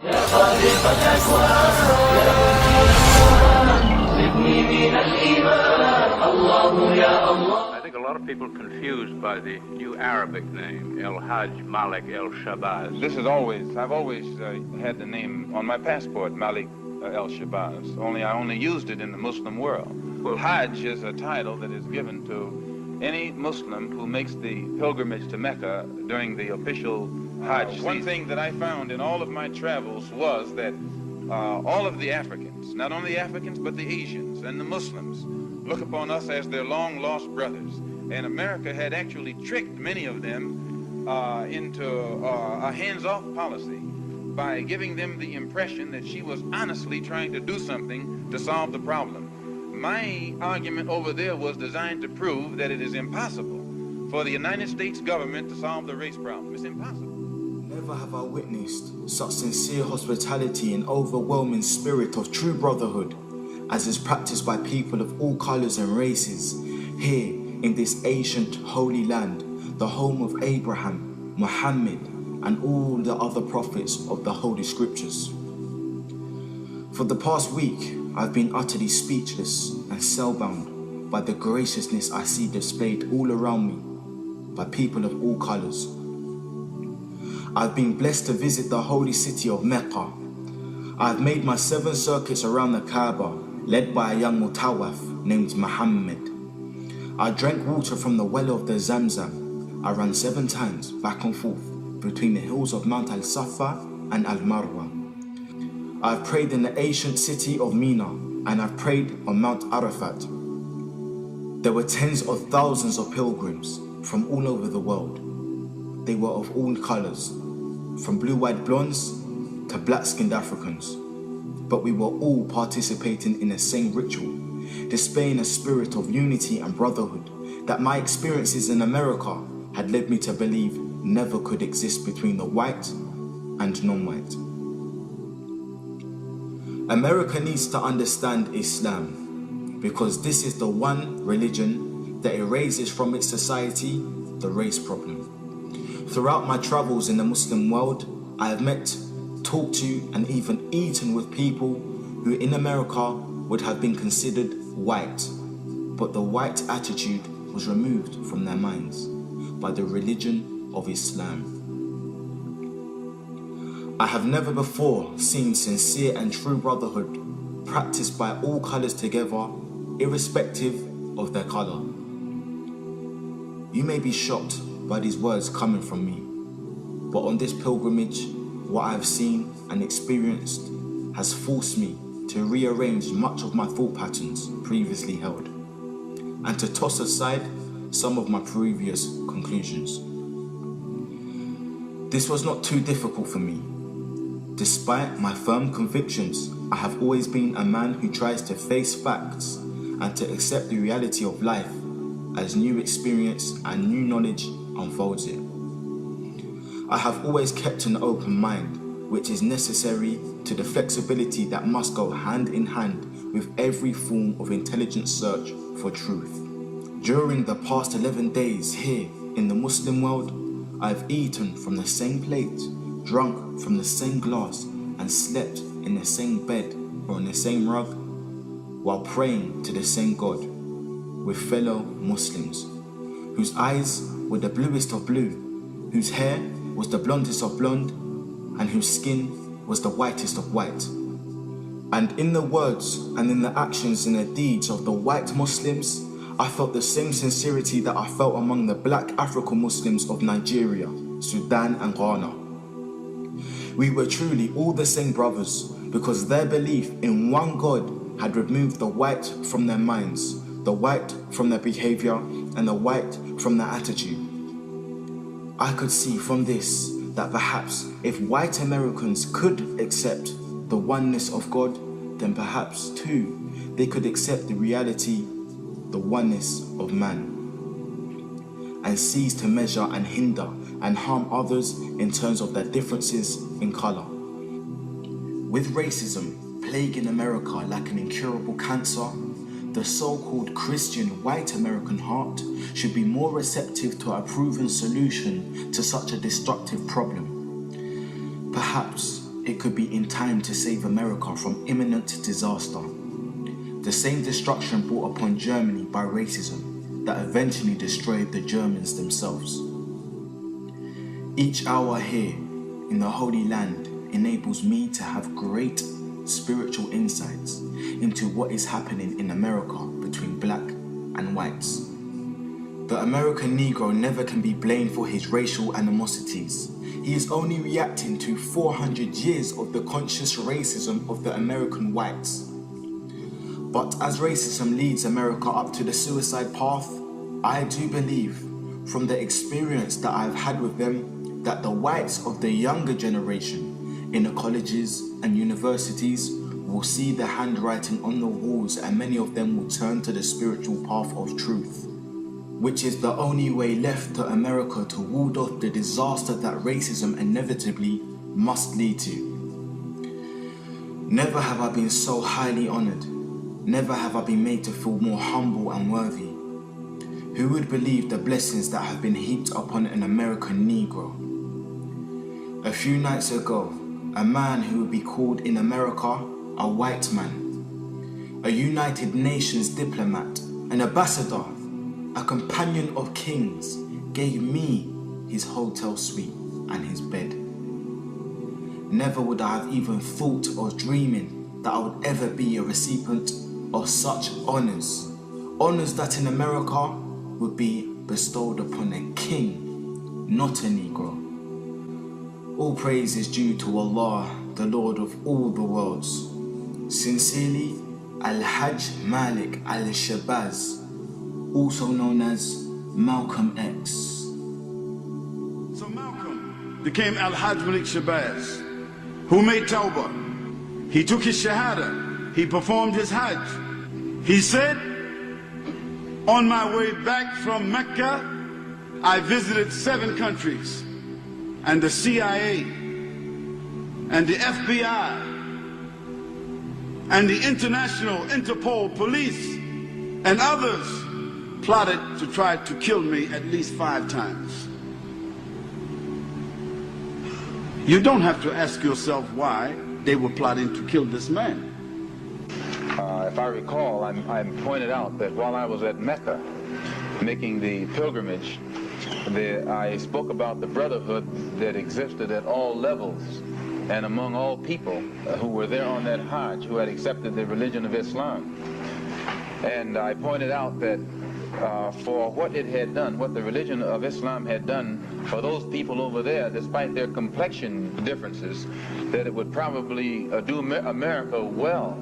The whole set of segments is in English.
I think a lot of people confused by the new Arabic name, El Hajj Malik El Shabazz. I've always had the name on my passport, Malik El Shabazz, only I only used it in the Muslim world. Well, Hajj is a title that is given to any Muslim who makes the pilgrimage to Mecca during the official Hajj season. One thing that I found in all of my travels was that all of the Africans, not only the Africans, but the Asians and the Muslims, look upon us as their long-lost brothers. And America had actually tricked many of them into a hands-off policy by giving them the impression that she was honestly trying to do something to solve the problem. My argument over there was designed to prove that it is impossible for the United States government to solve the race problem. It's impossible. Never have I witnessed such sincere hospitality and overwhelming spirit of true brotherhood as is practiced by people of all colors and races here in this ancient holy land, the home of Abraham, Muhammad, and all the other prophets of the holy scriptures. For the past week, I've been utterly speechless and spellbound by the graciousness I see displayed all around me by people of all colors. I've been blessed to visit the holy city of Mecca. I've made my 7 circuits around the Kaaba, led by a young mutawaf named Muhammad. I drank water from the well of the Zamzam. I ran 7 times back and forth between the hills of Mount Al-Safa and Al-Marwa. I've prayed in the ancient city of Mina, and I've prayed on Mount Arafat. There were tens of thousands of pilgrims from all over the world. They were of all colors, from blue-eyed blondes to black-skinned Africans. But we were all participating in the same ritual, displaying a spirit of unity and brotherhood that my experiences in America had led me to believe never could exist between the white and non-white. America needs to understand Islam, because this is the one religion that erases from its society the race problem. Throughout my travels in the Muslim world, I have met, talked to, and even eaten with people who in America would have been considered white, but the white attitude was removed from their minds by the religion of Islam. I have never before seen sincere and true brotherhood practiced by all colors together, irrespective of their color. You may be shocked by these words coming from me, but on this pilgrimage, what I have seen and experienced has forced me to rearrange much of my thought patterns previously held, and to toss aside some of my previous conclusions. This was not too difficult for me. Despite my firm convictions, I have always been a man who tries to face facts and to accept the reality of life as new experience and new knowledge unfolds it. I have always kept an open mind, which is necessary to the flexibility that must go hand in hand with every form of intelligent search for truth. During the past 11 days here in the Muslim world, I have eaten from the same plate, drunk from the same glass, and slept in the same bed or on the same rug, while praying to the same God with fellow Muslims, whose eyes were the bluest of blue, whose hair was the blondest of blonde, and whose skin was the whitest of white. And in the words and in the actions and the deeds of the white Muslims, I felt the same sincerity that I felt among the black African Muslims of Nigeria, Sudan and Ghana. We were truly all the same brothers, because their belief in one God had removed the white from their minds, the white from their behavior, and the white from their attitude. I could see from this that perhaps if white Americans could accept the oneness of God, then perhaps too they could accept the reality, the oneness of man, and cease to measure and hinder and harm others in terms of their differences in color. With racism plaguing America like an incurable cancer, the so-called Christian white American heart should be more receptive to a proven solution to such a destructive problem. Perhaps it could be in time to save America from imminent disaster. The same destruction brought upon Germany by racism that eventually destroyed the Germans themselves. Each hour here in the Holy Land enables me to have great spiritual insights into what is happening in America between black and whites. The American Negro never can be blamed for his racial animosities. He is only reacting to 400 years of the conscious racism of the American whites. But as racism leads America up to the suicide path, I do believe, from the experience that I've had with them, that the whites of the younger generation in the colleges and universities will see the handwriting on the walls, and many of them will turn to the spiritual path of truth, which is the only way left to America to ward off the disaster that racism inevitably must lead to. Never have I been so highly honored. Never have I been made to feel more humble and worthy. Who would believe the blessings that have been heaped upon an American Negro? A few nights ago, a man who would be called in America a white man, a United Nations diplomat, an ambassador, a companion of kings, gave me his hotel suite and his bed. Never would I have even thought or dreaming that I would ever be a recipient of such honors. Honors that in America would be bestowed upon a king, not a Negro. All praise is due to Allah, the Lord of all the worlds. Sincerely, Al-Hajj Malik Al-Shabazz, also known as Malcolm X. So Malcolm became Al-Hajj Malik Shabazz, who made Tawbah. He took his Shahada. He performed his Hajj. He said, on my way back from Mecca, I visited 7 countries, and the CIA, and the FBI, and the International Interpol Police, and others plotted to try to kill me at least 5 times. You don't have to ask yourself why they were plotting to kill this man. If I recall, I pointed out that while I was at Mecca making the pilgrimage, I spoke about the brotherhood that existed at all levels and among all people who were there on that Hajj, who had accepted the religion of Islam. And I pointed out that for what it had done, what the religion of Islam had done for those people over there, despite their complexion differences, that it would probably do America well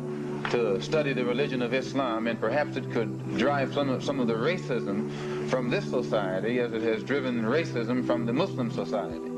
to study the religion of Islam, and perhaps it could drive some of the racism from this society as it has driven racism from the Muslim society.